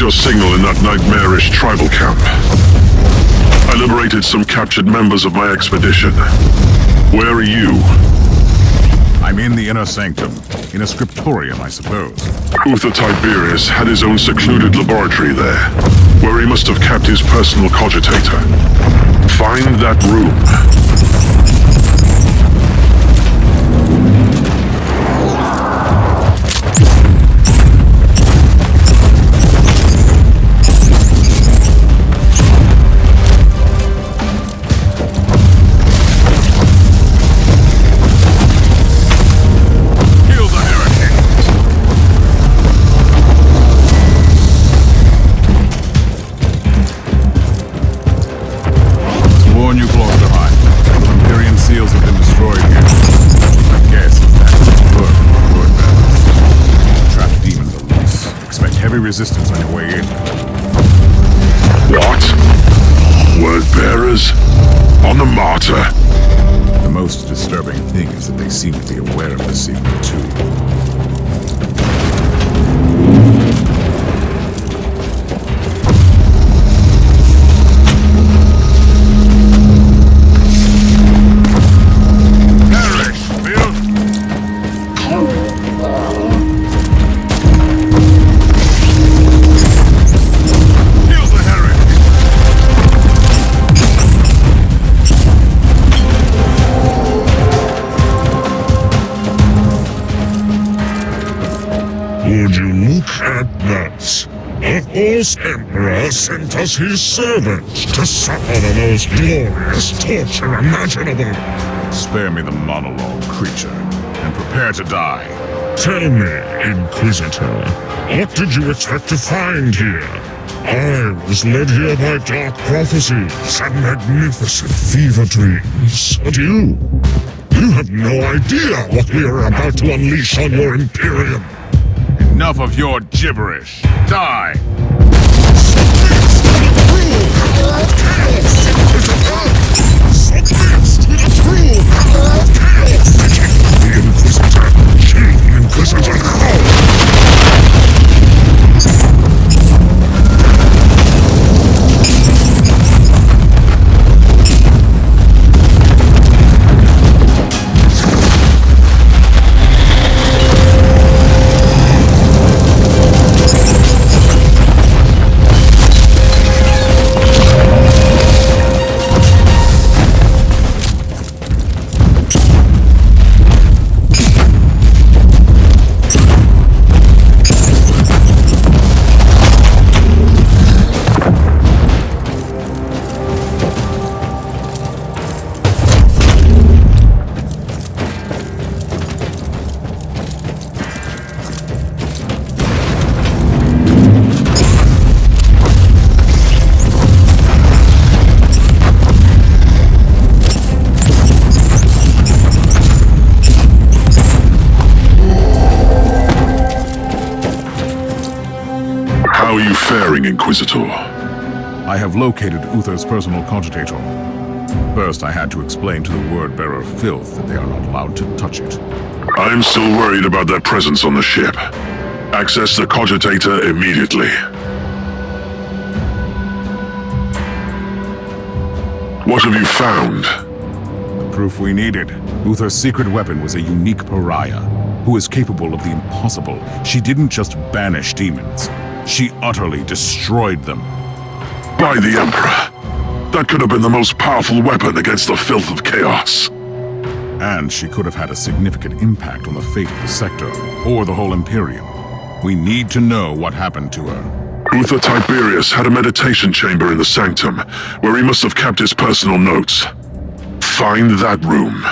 your signal in that nightmarish tribal camp. I liberated some captured members of my expedition. Where are you? I'm in the inner sanctum, in a scriptorium, I suppose. Uther Tiberius had his own secluded laboratory there, where he must have kept his personal cogitator. Find that room. Resistance on your way in. What? Word bearers? On the Martyr? The most disturbing thing is that they seem to be aware of the secret too. Would you look at that? A false emperor sent us his servants to suffer the most glorious torture imaginable. Spare me the monologue, creature, and prepare to die. Tell me, Inquisitor, what did you expect to find here? I was led here by dark prophecies and magnificent fever dreams. But you have no idea what we are about to unleash on your Imperium. Enough of your gibberish. Die! Submit to the true power of chaos! The Inquisitor! King Inquisitor now! How are you faring, Inquisitor? I have located Uther's personal cogitator. First, I had to explain to the word-bearer Filth that they are not allowed to touch it. I am still worried about their presence on the ship. Access the cogitator immediately. What have you found? The proof we needed. Uther's secret weapon was a unique pariah, who is capable of the impossible. She didn't just banish demons. She utterly destroyed them. By the Emperor! That could have been the most powerful weapon against the filth of chaos. And she could have had a significant impact on the fate of the sector, or the whole Imperium. We need to know what happened to her. Uther Tiberius had a meditation chamber in the sanctum, where he must have kept his personal notes. Find that room.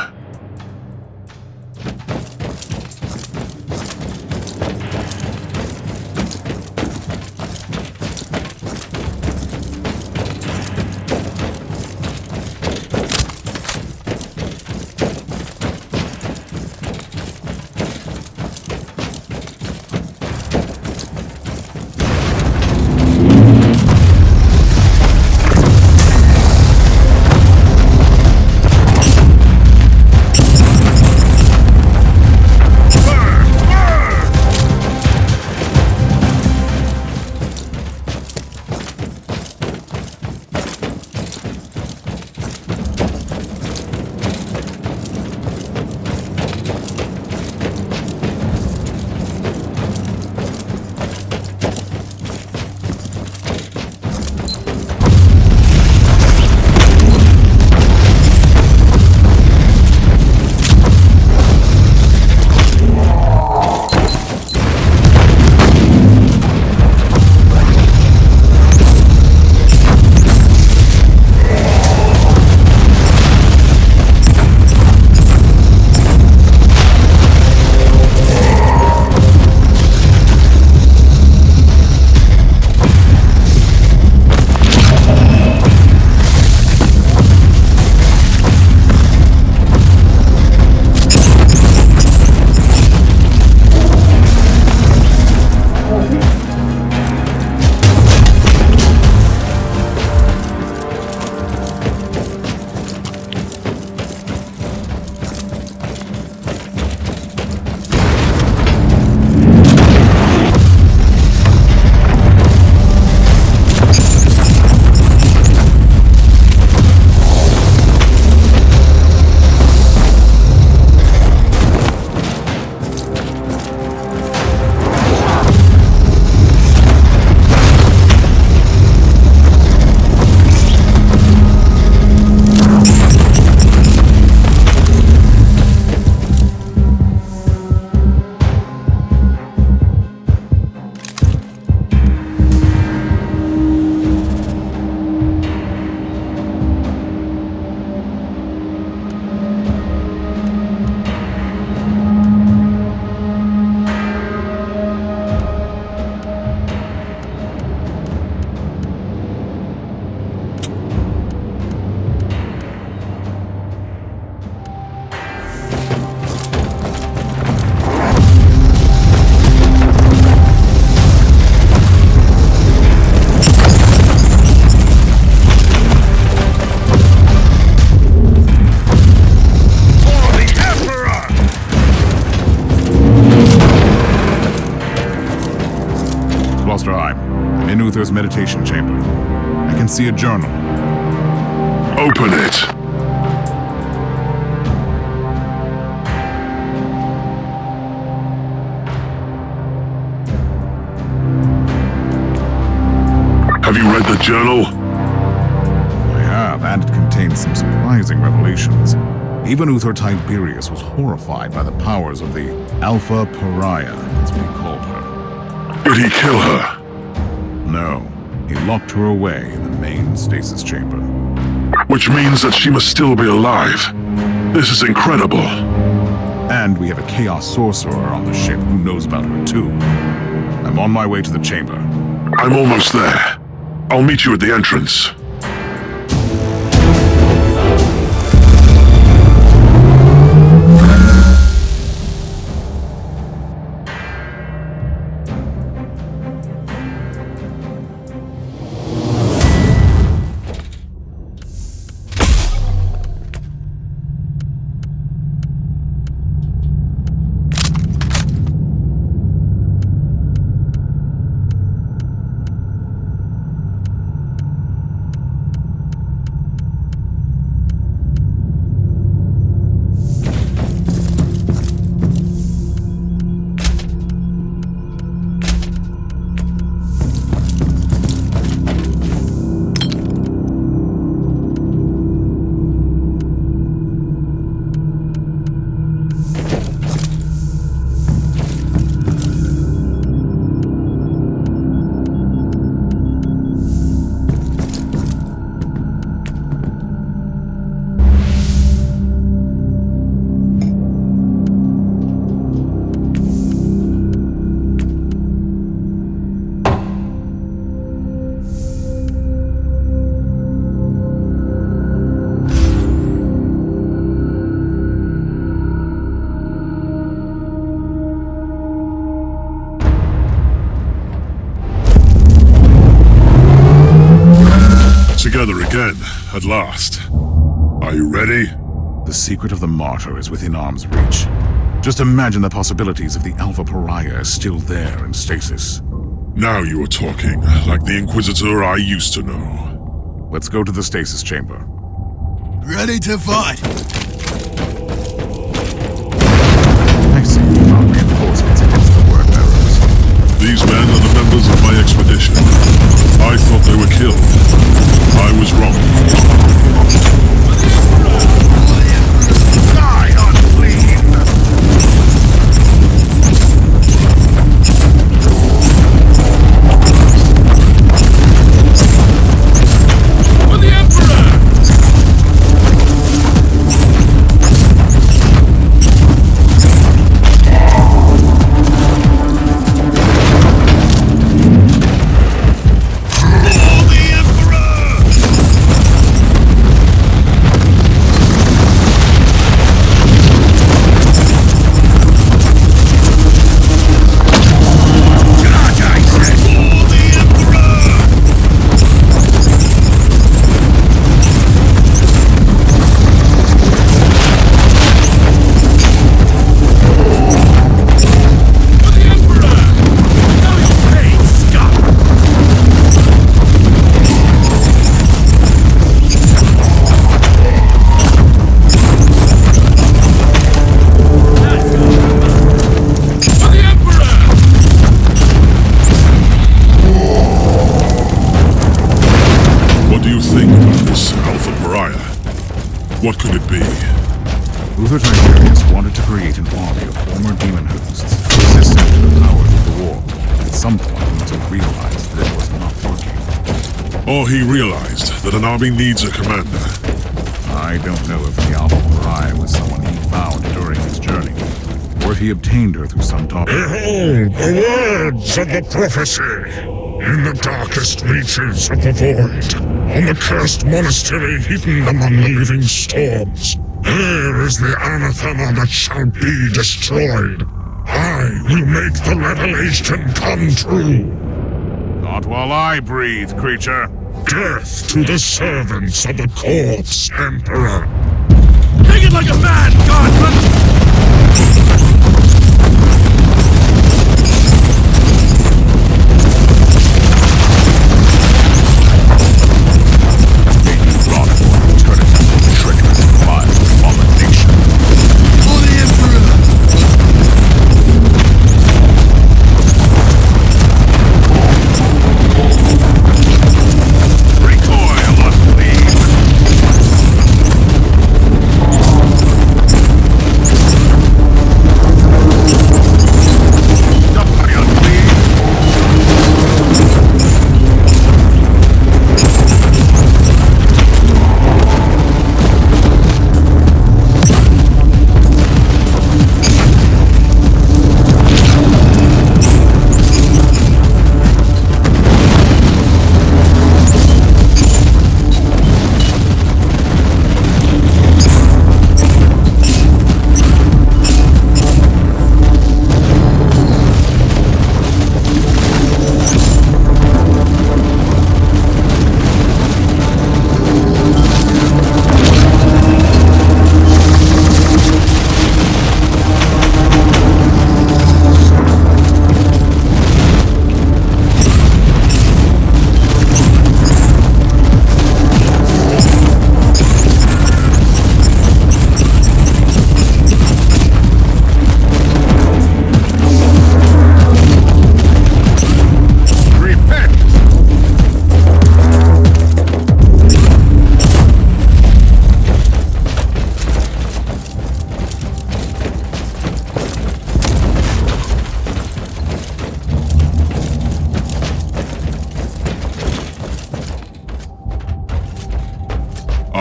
Uther's meditation chamber. I can see a journal. Open it. Have you read the journal? I have, and it contains some surprising revelations. Even Uther Tiberius was horrified by the powers of the Alpha Pariah, as we called her. Did he kill her? No, he locked her away in the main stasis chamber. Which means that she must still be alive. This is incredible. And we have a Chaos Sorcerer on the ship who knows about her too. I'm on my way to the chamber. I'm almost there. I'll meet you at the entrance. Together again, at last. Are you ready? The secret of the Martyr is within arm's reach. Just imagine the possibilities if the Alpha Pariah is still there in stasis. Now you are talking, like the Inquisitor I used to know. Let's go to the stasis chamber. Ready to fight! I see you found reinforcements against the word bearers. These men are the members of my expedition. I thought they were killed. I was wrong. Die, unclean! For the Emperor! What could it be? Uther Tiberius wanted to create an army of former demon hosts resistant to the powers of the war. At some point, he must have realized that it was not working. Or he realized that an army needs a commander. I don't know if the Alpha Pariah was someone he found during his journey, or if he obtained her through some dark... Behold the words of the prophecy! In the darkest reaches of the void, on the cursed monastery hidden among the living storms, there is the anathema that shall be destroyed. I will make the revelation come true. Not while I breathe, creature. Death to the servants of the corpse emperor. Take it like a man, Godman!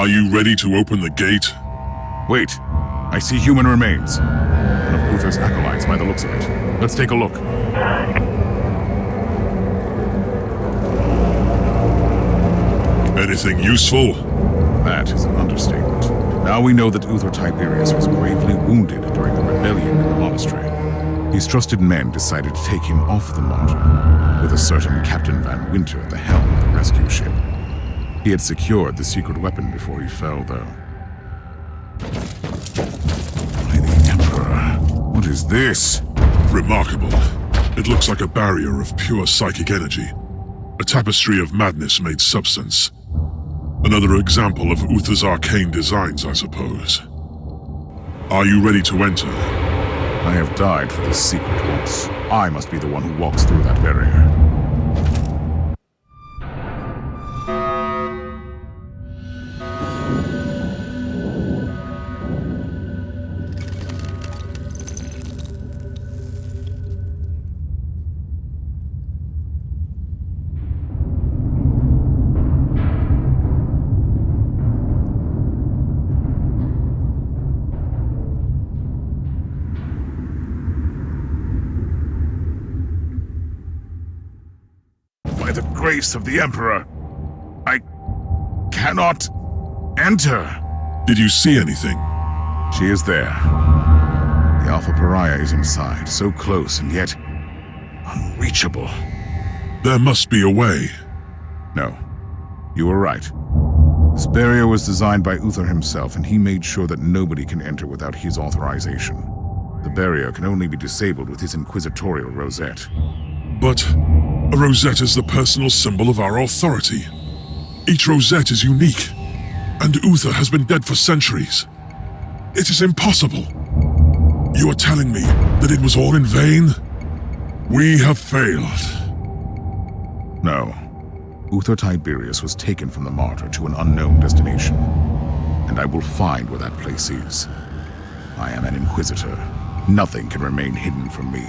Are you ready to open the gate? Wait, I see human remains. One of Uther's acolytes by the looks of it. Let's take a look. Anything useful? That is an understatement. Now we know that Uther Tiberius was gravely wounded during the rebellion in the monastery. His trusted men decided to take him off the Martyr, with a certain Captain Van Winter at the helm of the rescue ship. He had secured the secret weapon before he fell, though. By the Emperor, what is this? Remarkable. It looks like a barrier of pure psychic energy. A tapestry of madness-made substance. Another example of Uther's arcane designs, I suppose. Are you ready to enter? I have died for this secret once. I must be the one who walks through that barrier. By the grace of the Emperor, I cannot enter. Did you see anything? She is there. The Alpha Pariah is inside, so close and yet unreachable. There must be a way. No, you were right. This barrier was designed by Uther himself, and he made sure that nobody can enter without his authorization. The barrier can only be disabled with his inquisitorial rosette. But a rosette is the personal symbol of our authority. Each rosette is unique, and Uther has been dead for centuries. It is impossible. You are telling me that it was all in vain? We have failed. No. Uther Tiberius was taken from the Martyr to an unknown destination, and I will find where that place is. I am an Inquisitor. Nothing can remain hidden from me.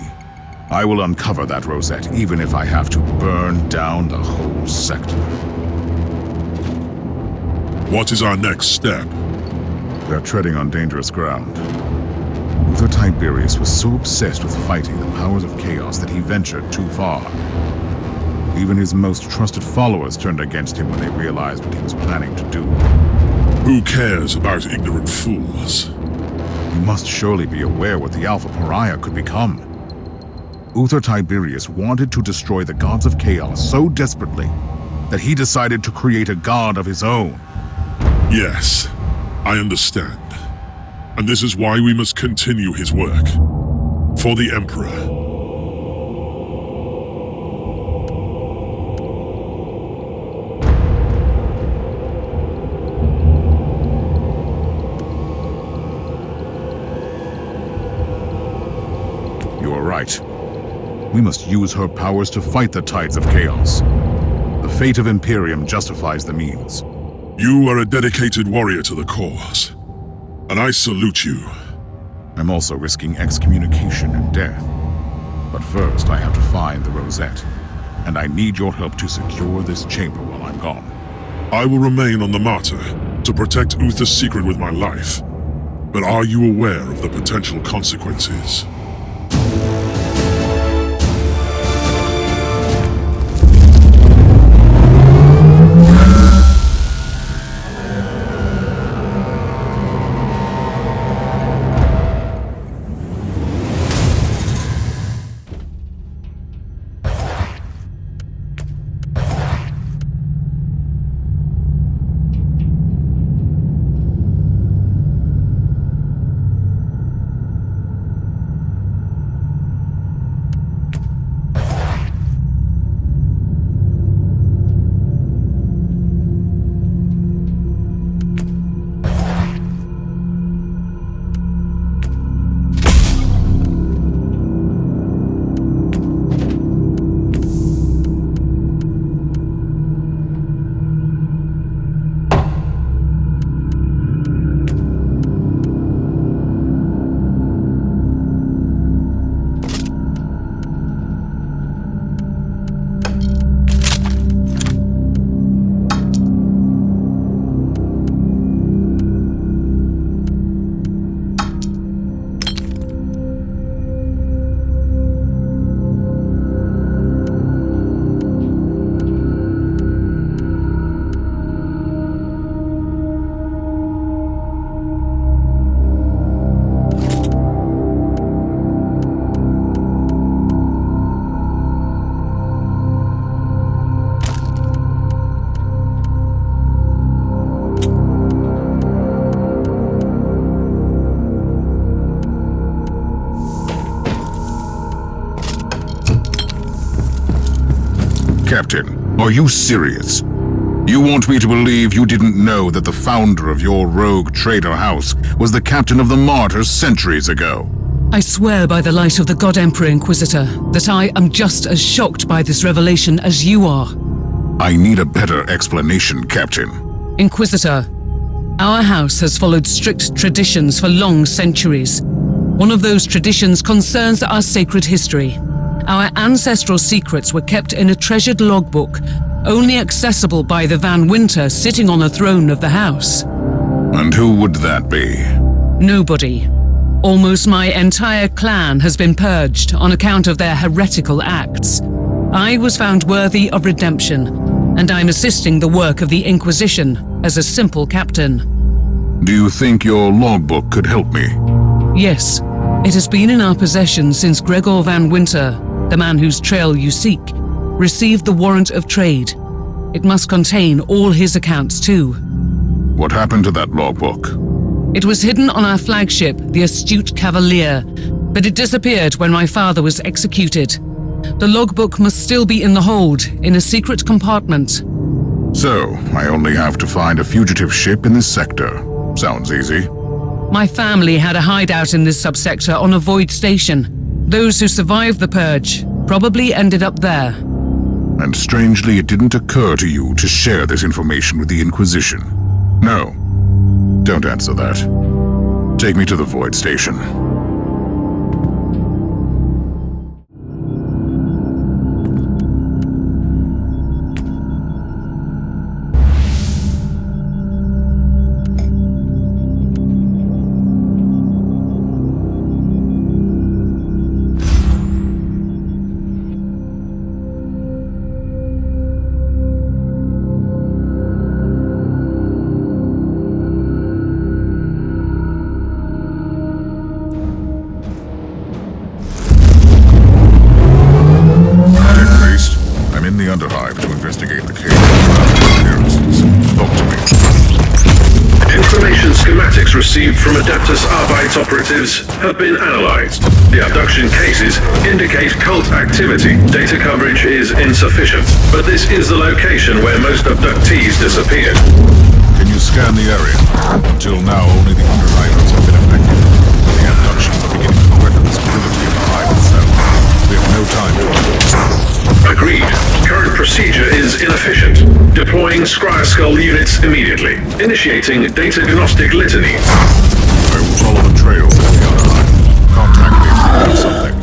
I will uncover that rosette, even if I have to burn down the whole sector. What is our next step? We are treading on dangerous ground. Uther Tiberius was so obsessed with fighting the powers of chaos that he ventured too far. Even his most trusted followers turned against him when they realized what he was planning to do. Who cares about ignorant fools? You must surely be aware what the Alpha Pariah could become. Uther Tiberius wanted to destroy the gods of chaos so desperately that he decided to create a god of his own. Yes, I understand. And this is why we must continue his work. For the Emperor. You are right. We must use her powers to fight the tides of chaos. The fate of Imperium justifies the means. You are a dedicated warrior to the cause, and I salute you. I'm also risking excommunication and death. But first, I have to find the rosette, and I need your help to secure this chamber while I'm gone. I will remain on the Martyr to protect Uther's secret with my life. But are you aware of the potential consequences? Captain, are you serious? You want me to believe you didn't know that the founder of your rogue trader house was the captain of the Martyrs centuries ago? I swear by the light of the God Emperor Inquisitor that I am just as shocked by this revelation as you are. I need a better explanation, Captain. Inquisitor, our house has followed strict traditions for long centuries. One of those traditions concerns our sacred history. Our ancestral secrets were kept in a treasured logbook, only accessible by the Van Winter sitting on the throne of the house. And who would that be? Nobody. Almost my entire clan has been purged on account of their heretical acts. I was found worthy of redemption, and I'm assisting the work of the Inquisition as a simple captain. Do you think your logbook could help me? Yes, it has been in our possession since Gregor Van Winter, the man whose trail you seek, received the warrant of trade. It must contain all his accounts too. What happened to that logbook? It was hidden on our flagship, the Astute Cavalier, but it disappeared when my father was executed. The logbook must still be in the hold, in a secret compartment. So, I only have to find a fugitive ship in this sector. Sounds easy. My family had a hideout in this subsector on a void station. Those who survived the purge probably ended up there. And strangely, it didn't occur to you to share this information with the Inquisition. No. Don't answer that. Take me to the void station. Underhive to investigate the case of appearances. Talk to me. Information schematics received from Adeptus Arbeit operatives have been analyzed. The abduction cases indicate cult activity. Data coverage is insufficient, but this is the location where most abductees disappeared. Can you scan the area? Until now, only the underhivers have been affected. The abductions are beginning to threaten the stability of the hive itself. We have no time to... Agreed. Current procedure is inefficient. Deploying Scryer Skull units immediately. Initiating data gnostic litanies. I will follow the trails of the other hive. Contact me if you know something.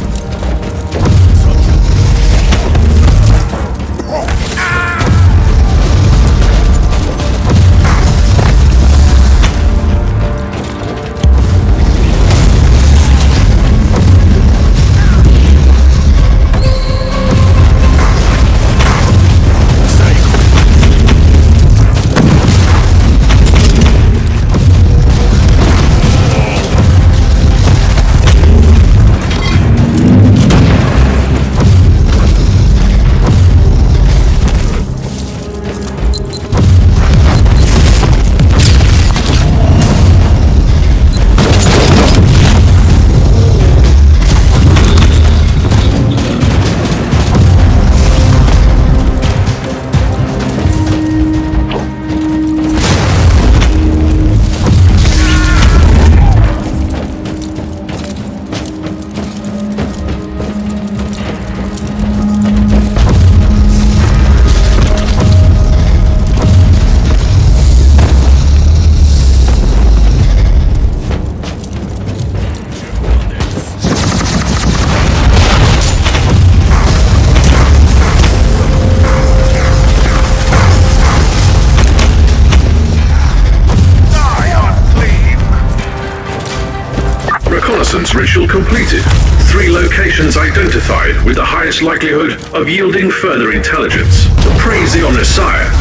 Ritual completed. 3 locations identified with the highest likelihood of yielding further intelligence. Praise the Omnissiah.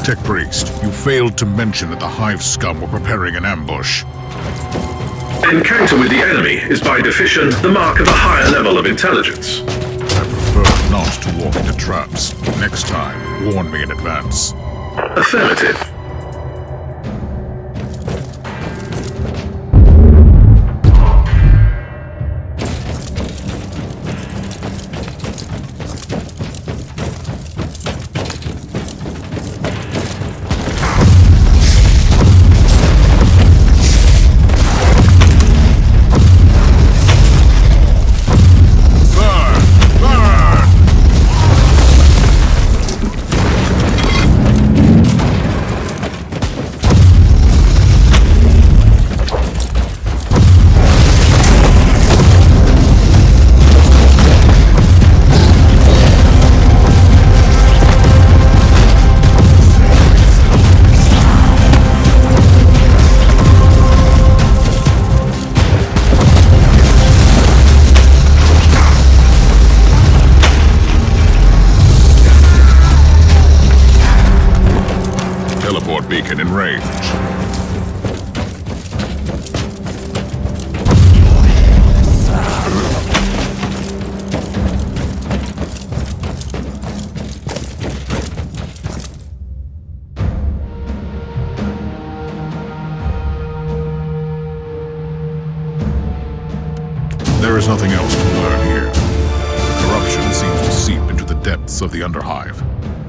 Tech Priest, you failed to mention that the Hive scum were preparing an ambush. Encounter with the enemy is by definition the mark of a higher level of intelligence. I prefer not to walk into traps. Next time, warn me in advance. Affirmative. Beacon in range. There is nothing else to learn here. The corruption seems to seep into the depths of the Underhive.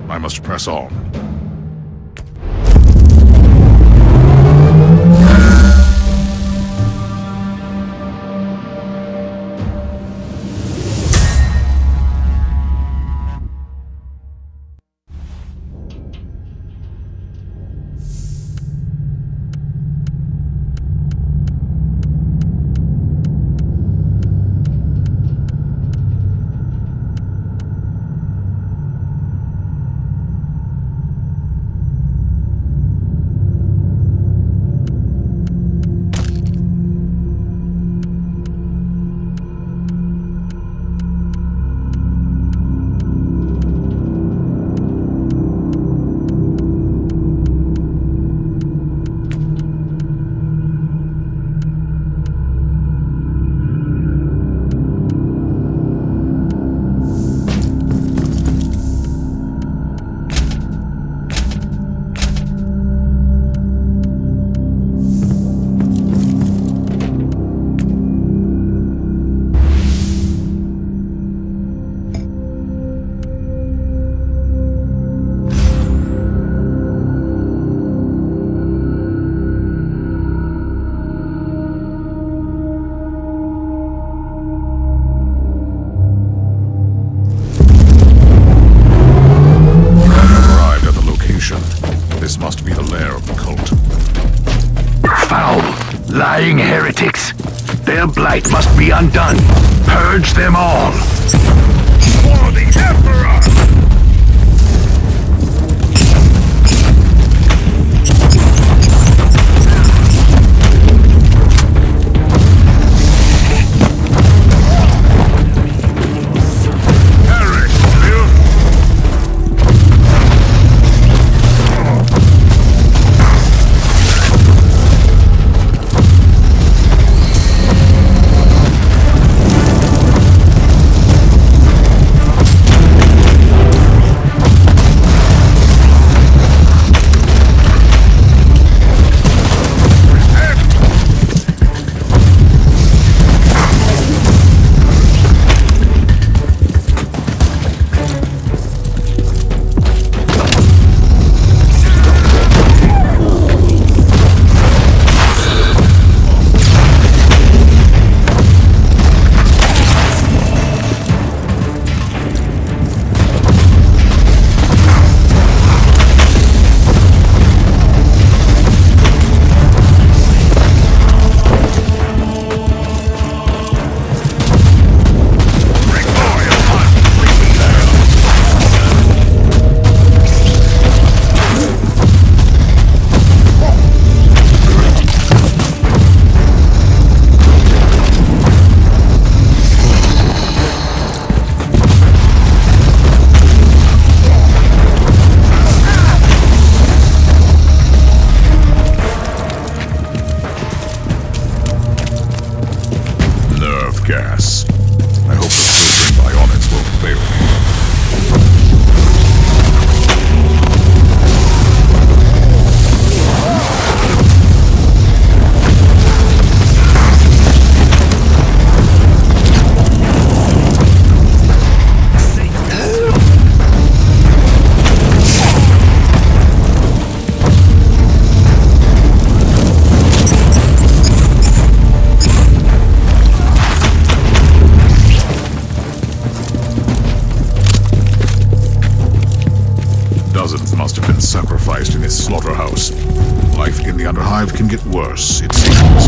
I must press on. This must be the lair of the cult. Foul, lying heretics. Their blight must be undone. Purge them all. For the Emperor! the Underhive can get worse, it seems.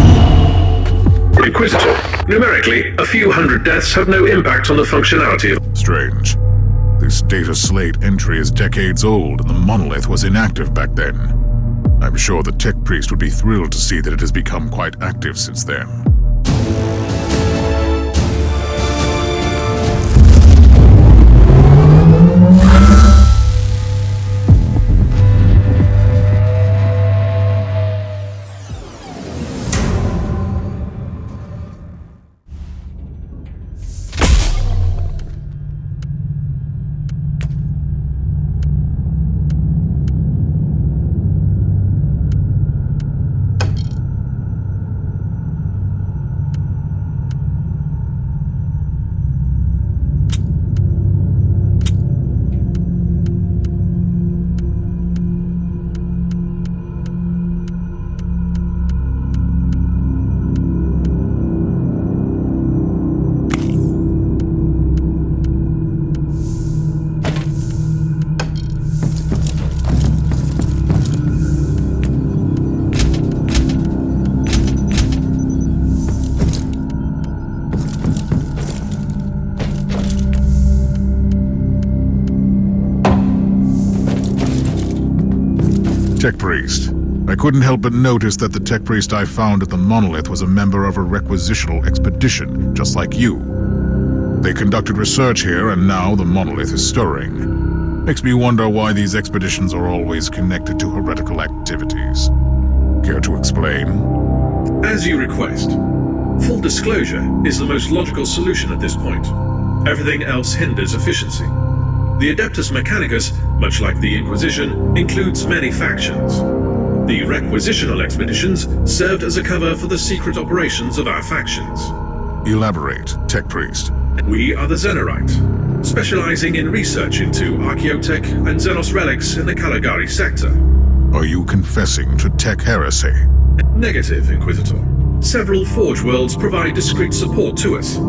Inquisitor, numerically, a few hundred deaths have no impact on the functionality of... Strange. This data slate entry is decades old, and the monolith was inactive back then. I'm sure the tech priest would be thrilled to see that it has become quite active since then. Tech Priest. I couldn't help but notice that the Tech Priest I found at the monolith was a member of a requisitional expedition, just like you. They conducted research here, and now the monolith is stirring. Makes me wonder why these expeditions are always connected to heretical activities. Care to explain? As you request. Full disclosure is the most logical solution at this point. Everything else hinders efficiency. The Adeptus Mechanicus, much like the Inquisition, includes many factions. The requisitional expeditions served as a cover for the secret operations of our factions. Elaborate, Tech Priest. We are the Xenorite, specializing in research into archaeotech and Xenos relics in the Caligari sector. Are you confessing to tech heresy? Negative, Inquisitor. Several Forge worlds provide discreet support to us.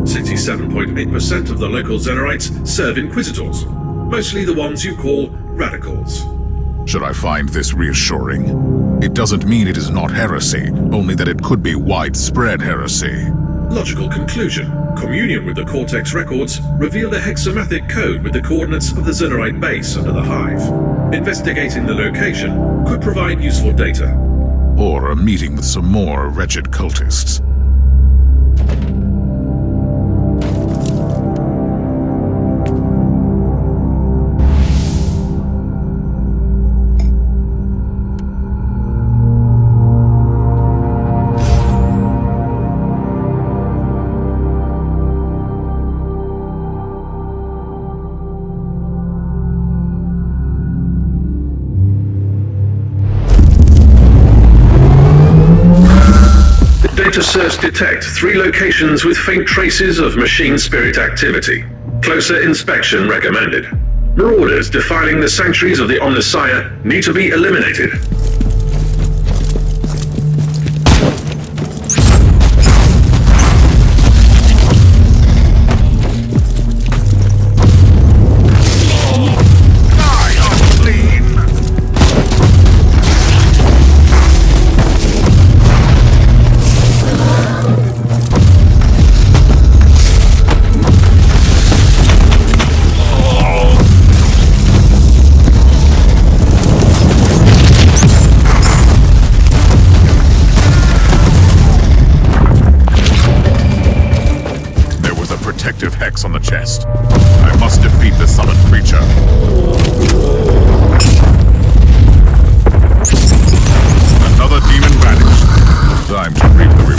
67.8% of the local Xenorites serve Inquisitors, mostly the ones you call radicals. Should I find this reassuring? It doesn't mean it is not heresy, only that it could be widespread heresy. Logical conclusion. Communion with the Cortex records revealed a hexamathic code with the coordinates of the Xenorite base under the Hive. Investigating the location could provide useful data. Or a meeting with some more wretched cultists. Data search detect 3 locations with faint traces of machine spirit activity. Closer inspection recommended. Marauders defiling the sanctuaries of the Omnissiah need to be eliminated. Hex on the chest. I must defeat the summoned creature. Another demon vanished. Time to reap the reward.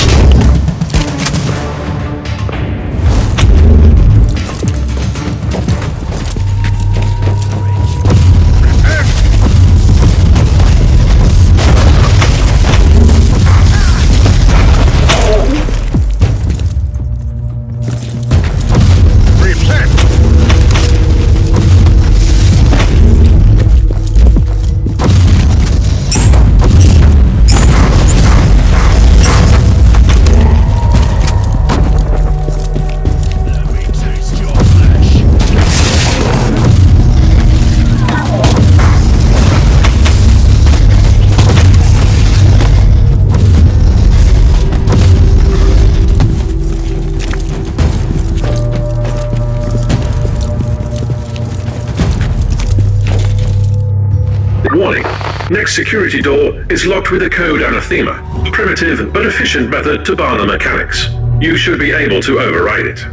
Warning. Next security door is locked with a code anathema. Primitive but efficient method to bar the mechanics. You should be able to override it.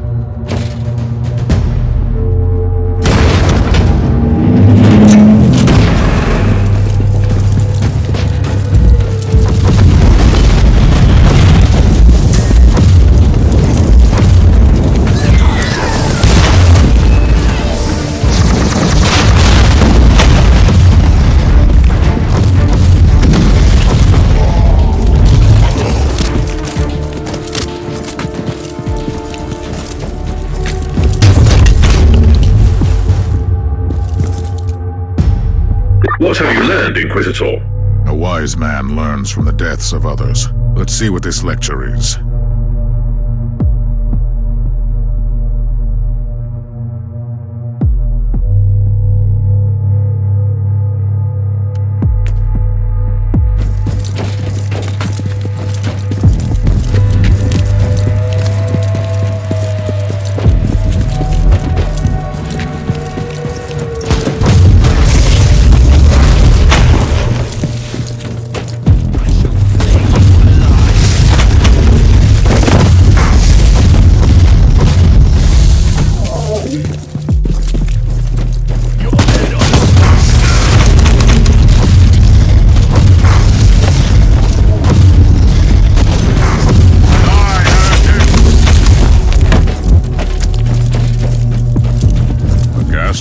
What have you learned, Inquisitor? A wise man learns from the deaths of others. Let's see what this lecture is.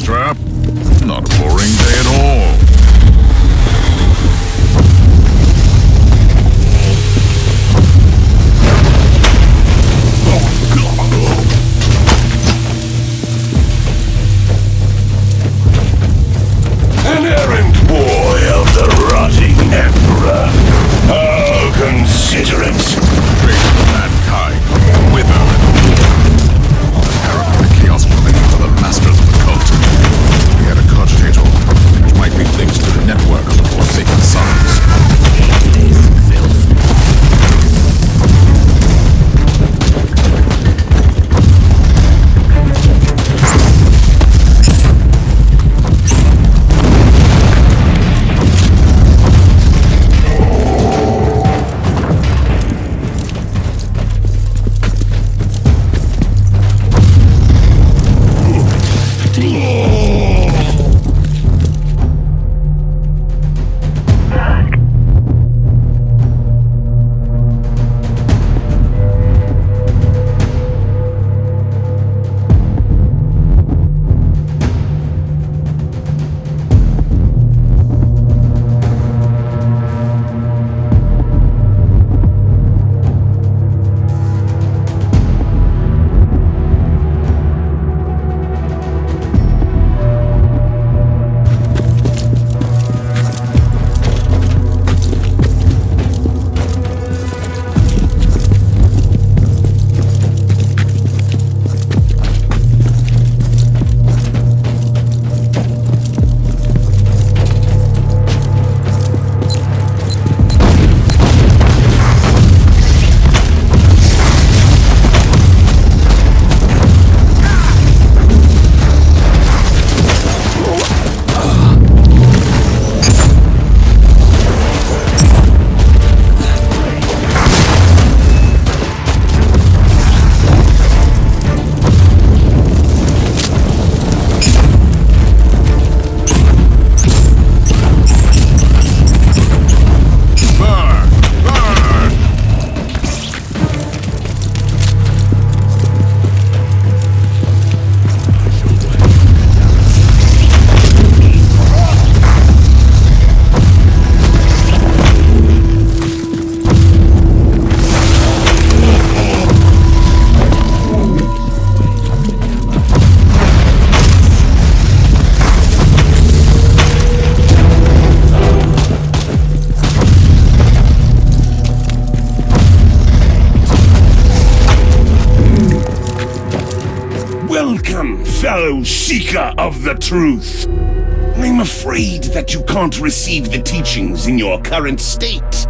Trap? Not a boring day at all. An errant boy of the rotting emperor. How considerate. Fate of mankind, wither and terrifying the chaos coming for the masters of the cult. We had a cogitator, which might be linked to the network of the Forsaken Sons. Welcome, fellow seeker of the truth. I'm afraid that you can't receive the teachings in your current state.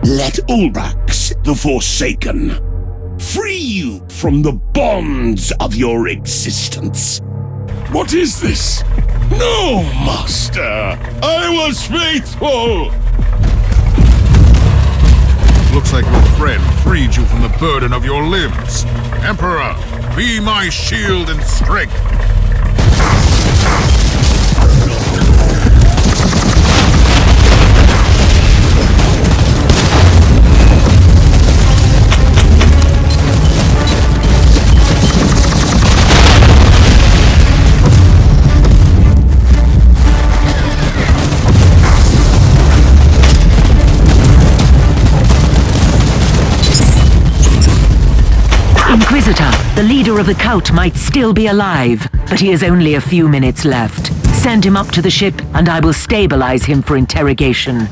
Let Ulbrax, the Forsaken, free you from the bonds of your existence. What is this? No, Master! I was faithful! Looks like your friend freed you from the burden of your limbs. Emperor, be my shield and strength. Inquisitor, the leader of the cult might still be alive, but he has only a few minutes left. Send him up to the ship, and I will stabilize him for interrogation. My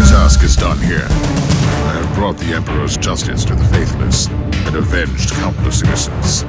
task is done here. I have brought the Emperor's justice to the faithless and avenged countless innocents.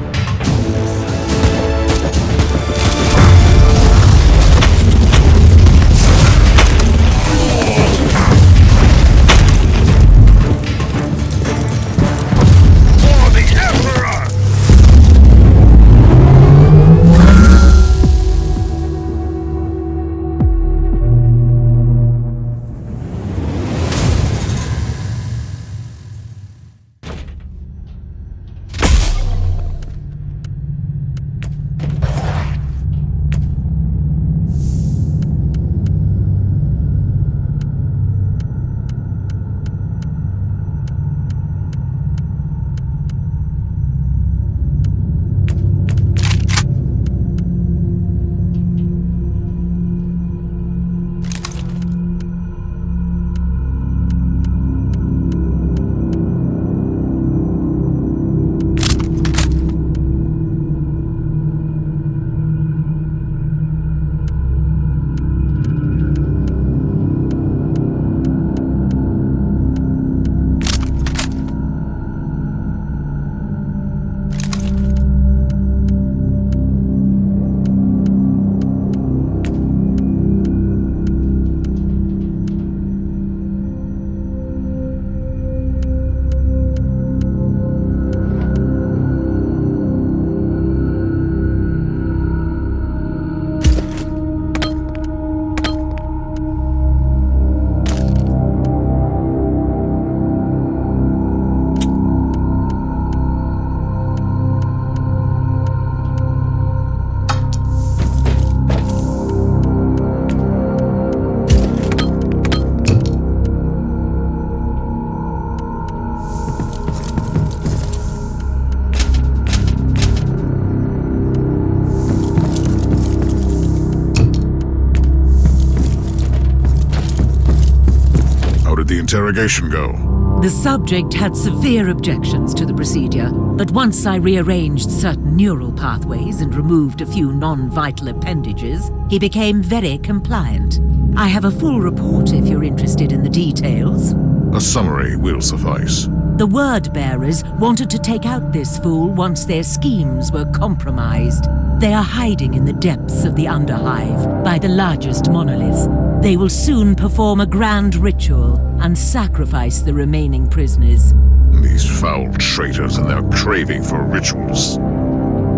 Interrogation go? The subject had severe objections to the procedure, but once I rearranged certain neural pathways and removed a few non-vital appendages, he became very compliant. I have a full report if you're interested in the details. A summary will suffice. The word-bearers wanted to take out this fool once their schemes were compromised. They are hiding in the depths of the Underhive by the largest monolith. They will soon perform a grand ritual and sacrifice the remaining prisoners. These foul traitors and their craving for rituals.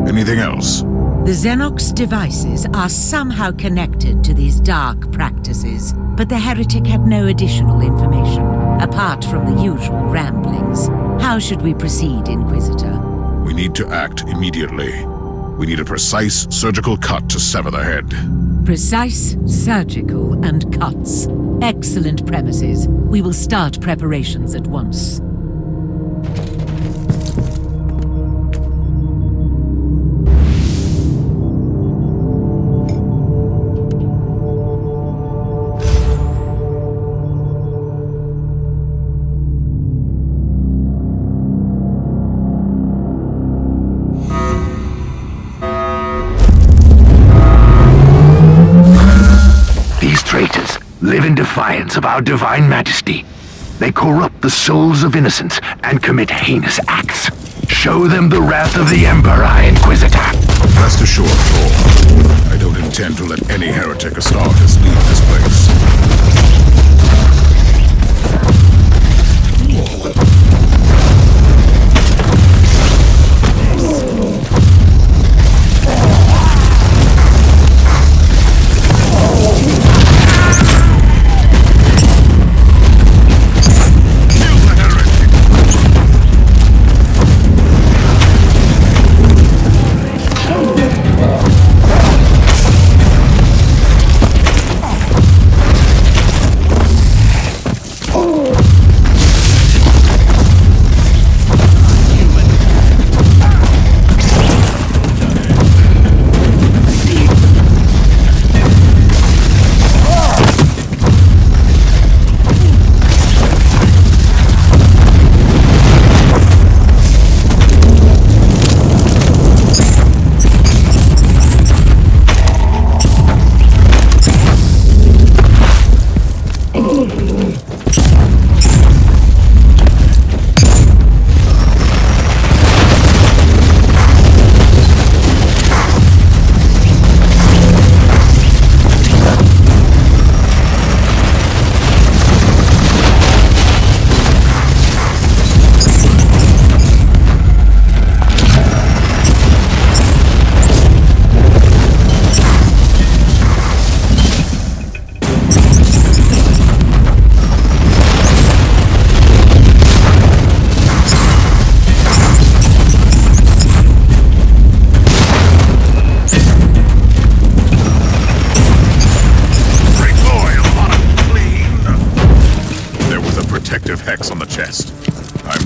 Anything else? The Xenox devices are somehow connected to these dark practices, but the heretic had no additional information, apart from the usual ramblings. How should we proceed, Inquisitor? We need to act immediately. We need a precise surgical cut to sever the head. Precise, surgical, and cuts. Excellent premises. We will start preparations at once. Traitors live in defiance of our divine majesty. They corrupt the souls of innocents and commit heinous acts. Show them the wrath of the Emperor, Inquisitor. Rest assured, Thor. I don't intend to let any heretic Astartes leave this place.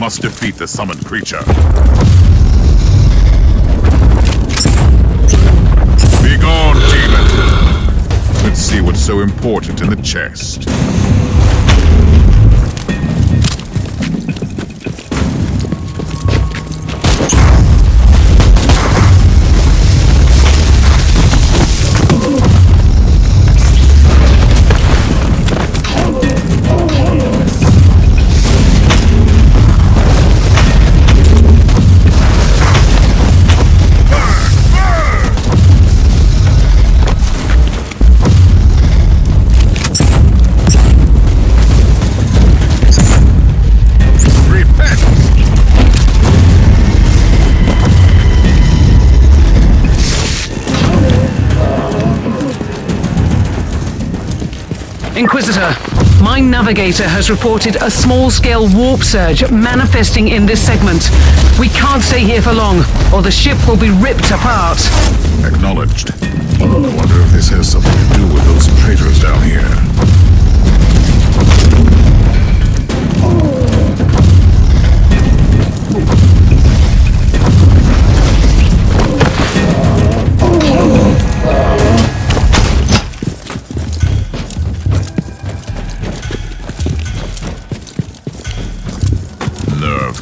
must defeat the summoned creature. Begone, demon! Let's see what's so important in the chest. Inquisitor, my navigator has reported a small-scale warp surge manifesting in this segment. We can't stay here for long, or the ship will be ripped apart. Acknowledged. I wonder if this has something to do with those traitors down here.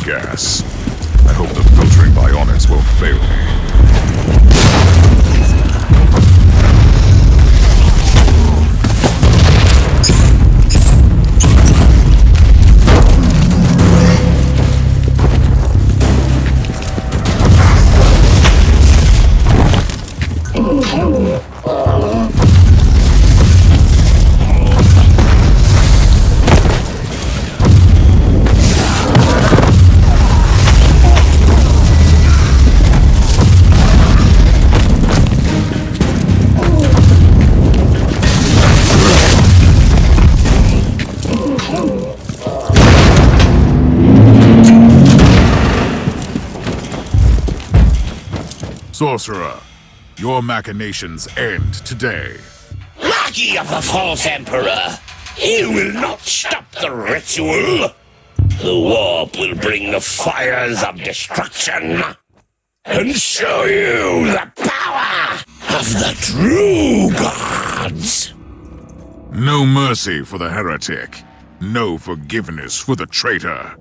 Gas. I hope the filtering bionics won't fail me. Sorcerer, your machinations end today. Lackey of the false emperor, you will not stop the ritual. The warp will bring the fires of destruction and show you the power of the true gods. No mercy for the heretic. No forgiveness for the traitor.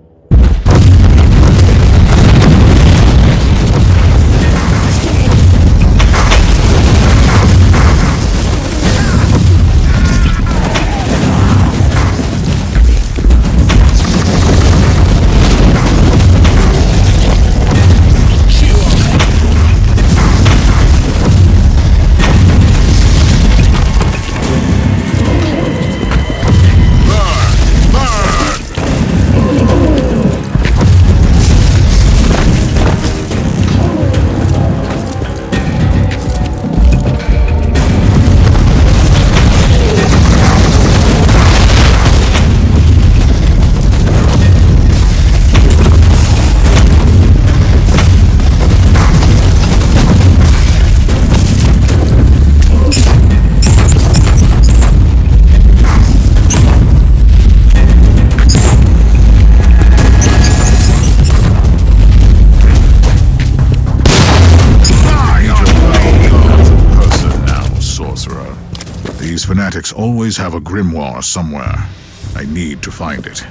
These fanatics always have a grimoire somewhere. I need to find it.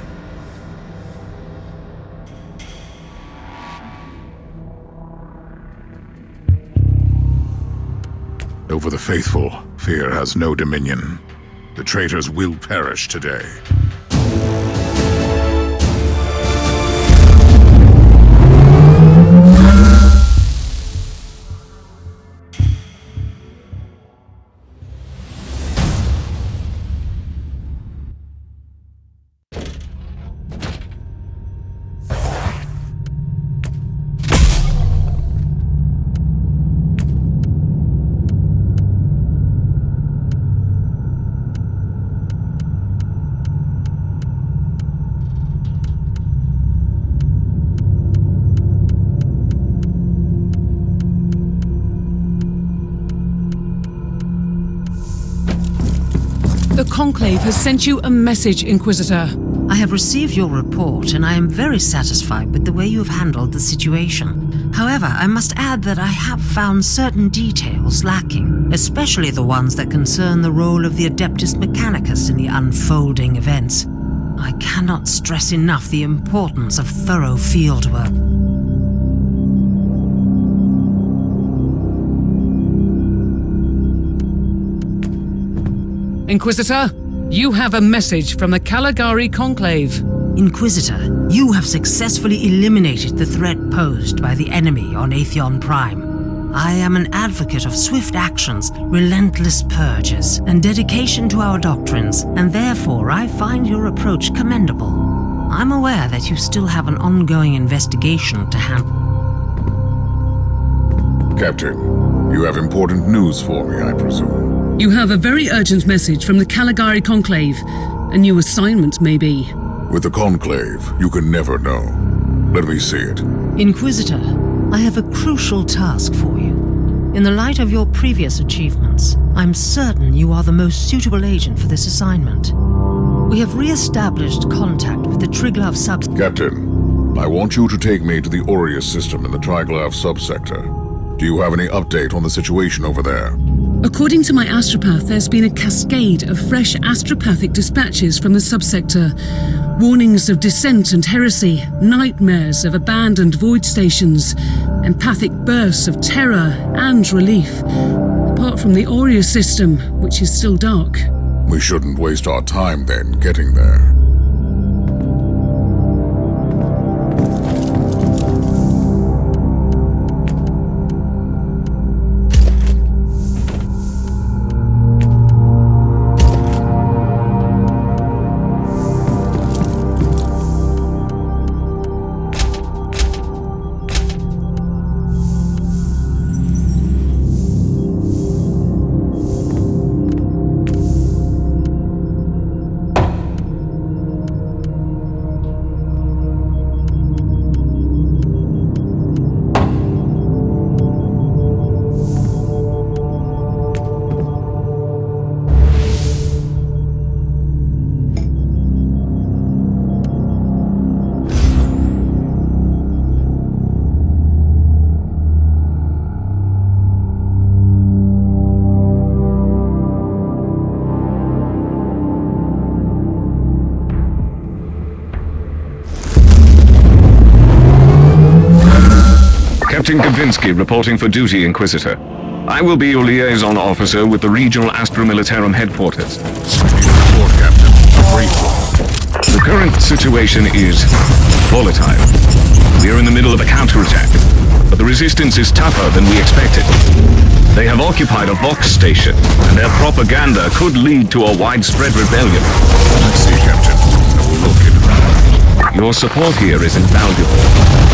Over the faithful, fear has no dominion. The traitors will perish today. The Conclave has sent you a message, Inquisitor. I have received your report, and I am very satisfied with the way you have handled the situation. However, I must add that I have found certain details lacking, especially the ones that concern the role of the Adeptus Mechanicus in the unfolding events. I cannot stress enough the importance of thorough fieldwork. Inquisitor, you have a message from the Caligari Conclave. Inquisitor, you have successfully eliminated the threat posed by the enemy on Atheon Prime. I am an advocate of swift actions, relentless purges, and dedication to our doctrines, and therefore I find your approach commendable. I'm aware that you still have an ongoing investigation to handle. Captain, you have important news for me, I presume. You have a very urgent message from the Caligari Conclave. A new assignment, maybe. With the Conclave, you can never know. Let me see it. Inquisitor, I have a crucial task for you. In the light of your previous achievements, I'm certain you are the most suitable agent for this assignment. We have re-established contact with the Triglav subsector. Captain, I want you to take me to the Aureus system in the Triglav subsector. Do you have any update on the situation over there? According to my astropath, there's been a cascade of fresh astropathic dispatches from the subsector. Warnings of dissent and heresy, nightmares of abandoned void stations, empathic bursts of terror and relief. Apart from the Aureus system, which is still dark. We shouldn't waste our time then getting there. Captain Kavinsky reporting for duty, Inquisitor. I will be your liaison officer with the Regional Astra Militarum headquarters. Report, Captain. A brief one. The current situation is volatile. We are in the middle of a counterattack, but the resistance is tougher than we expected. They have occupied a Vox station, and their propaganda could lead to a widespread rebellion. Let's see, Captain. I will look into that. Your support here is invaluable.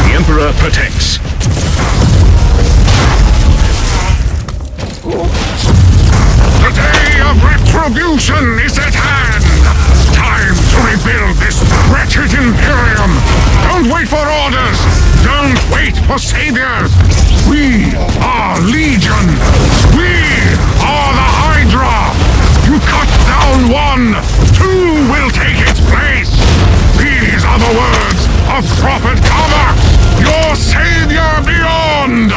The Emperor protects. The day of retribution is at hand! Time to rebuild this wretched Imperium! Don't wait for orders! Don't wait for saviors! We are Legion! We are the Hydra! You cut down one, two will take its place! These are the words of Prophet Kama, your savior beyond!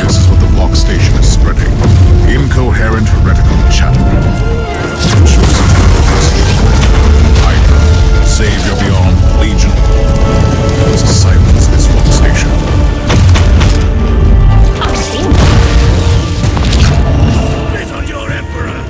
This is what the Vox station is spreading. Incoherent heretical chatter. Hydra, Savior beyond, Legion. Let's silence this Vox station. Little your Emperor!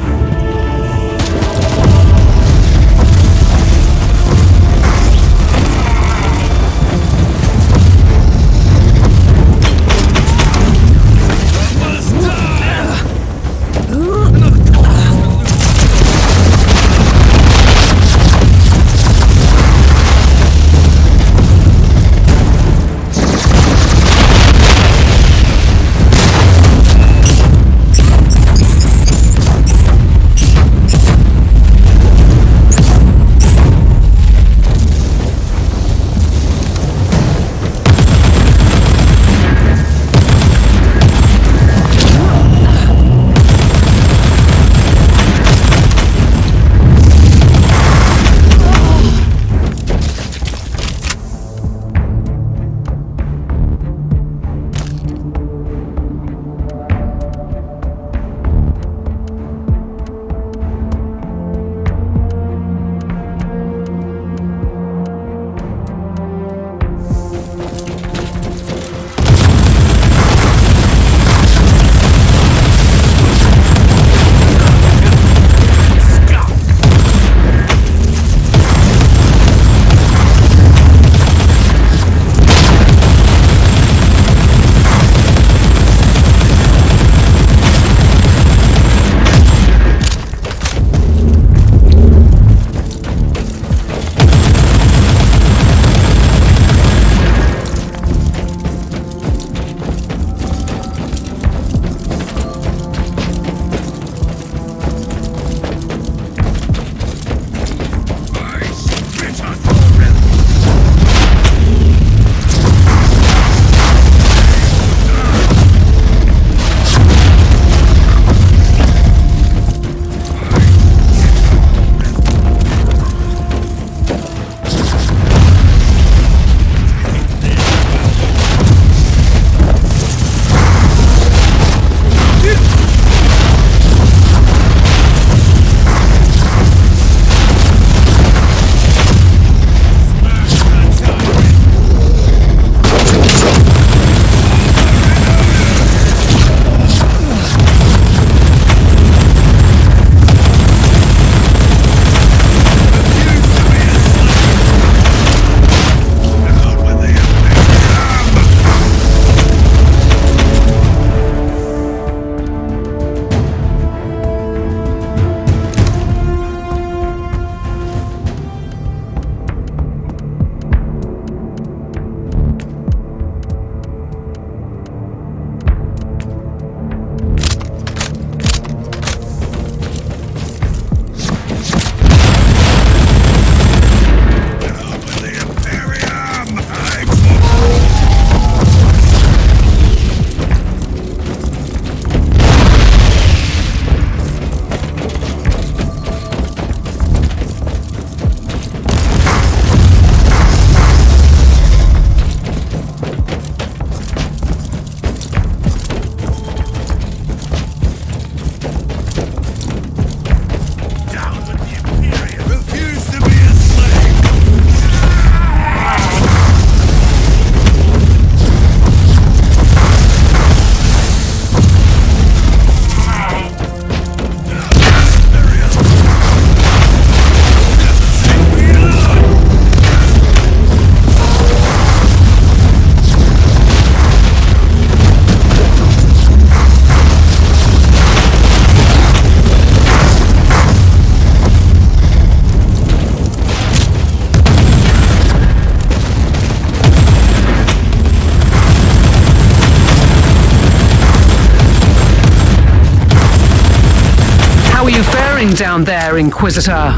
happened down there, Inquisitor?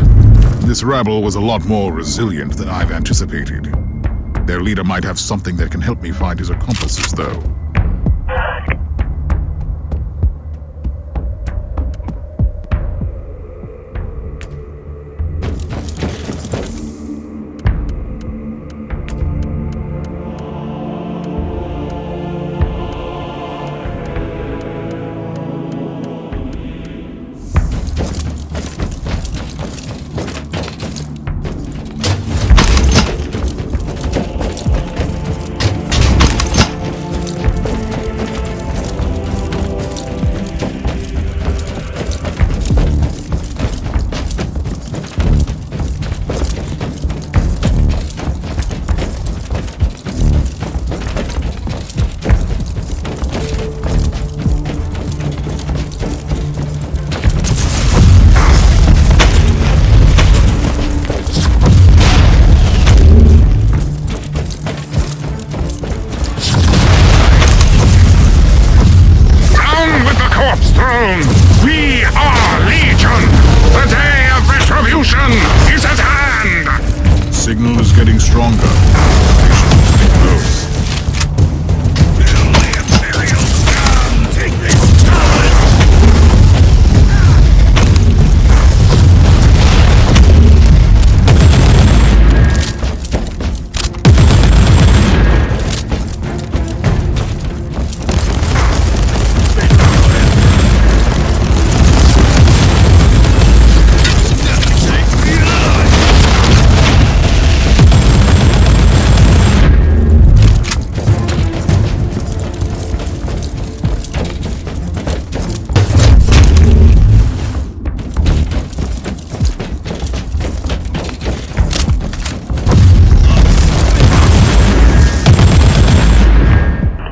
This rebel was a lot more resilient than I've anticipated. Their leader might have something that can help me find his accomplices, though. We are Legion! The day of retribution is at hand! Signal is getting stronger. Station is getting close. Take this tower!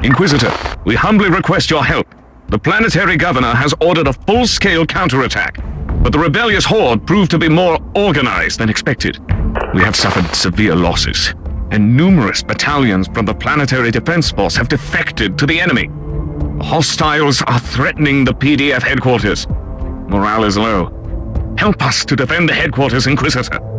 Inquisitor, we humbly request your help. The planetary governor has ordered a full-scale counterattack, but the rebellious horde proved to be more organized than expected. We have suffered severe losses, and numerous battalions from the Planetary Defense Force have defected to the enemy. Hostiles are threatening the PDF headquarters. Morale is low. Help us to defend the headquarters, Inquisitor.